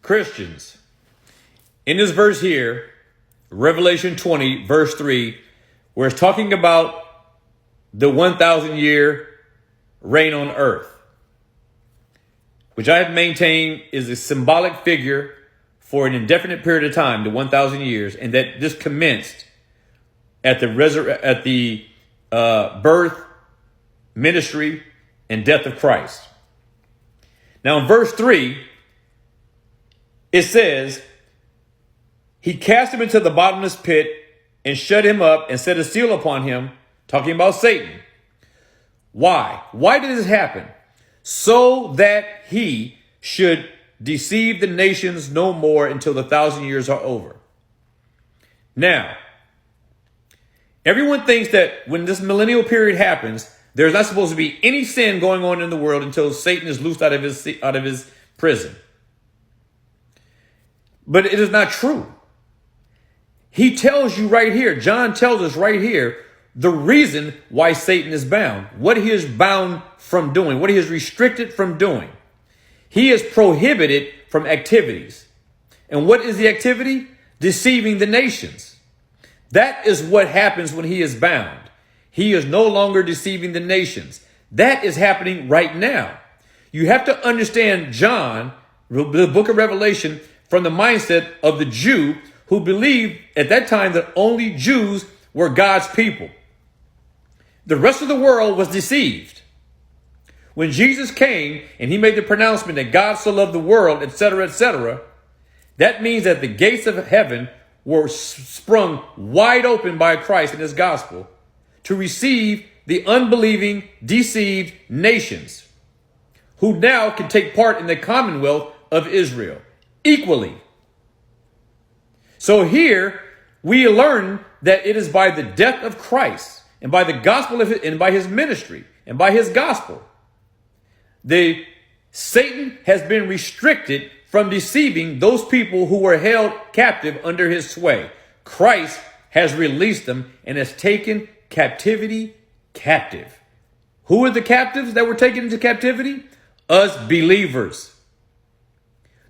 Christians, in this verse here, Revelation 20, verse 3, where it's talking about the 1,000-year reign on earth, which I have maintained is a symbolic figure for an indefinite period of time, the 1,000 years, and that this commenced at the birth, ministry, and death of Christ. Now, in verse 3, it says, he cast him into the bottomless pit and shut him up and set a seal upon him, talking about Satan. Why? Why did this happen? So that he should deceive the nations no more until the 1,000 years are over. Now, everyone thinks that when this millennial period happens, there's not supposed to be any sin going on in the world until Satan is loosed out of his prison. But it is not true. He tells you right here, John tells us right here, the reason why Satan is bound, what he is bound from doing, what he is restricted from doing. He is prohibited from activities. And what is the activity? Deceiving the nations. That is what happens when he is bound. He is no longer deceiving the nations. That is happening right now. You have to understand John, the book of Revelation, from the mindset of the Jew who believed at that time that only Jews were God's people. The rest of the world was deceived. When Jesus came and he made the pronouncement that God so loved the world, etc., that means that the gates of heaven were sprung wide open by Christ and his gospel to receive the unbelieving, deceived nations who now can take part in the commonwealth of Israel equally. So here we learn that it is by the death of Christ and by the gospel of and by his ministry and by his gospel, Satan has been restricted from deceiving those people who were held captive under his sway. Christ has released them and has taken captivity captive. Who are the captives that were taken into captivity? Us believers.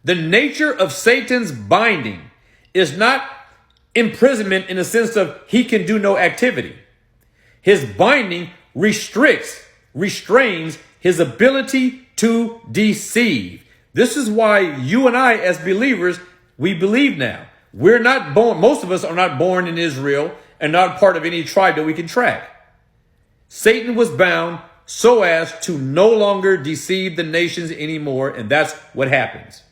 The nature of Satan's binding is not imprisonment in the sense of he can do no activity. His binding restrains his ability to deceive. This is why you and I as believers, we believe now. We're not born, most of us are not born in Israel and not part of any tribe that we can track. Satan was bound so as to no longer deceive the nations anymore, and that's what happens.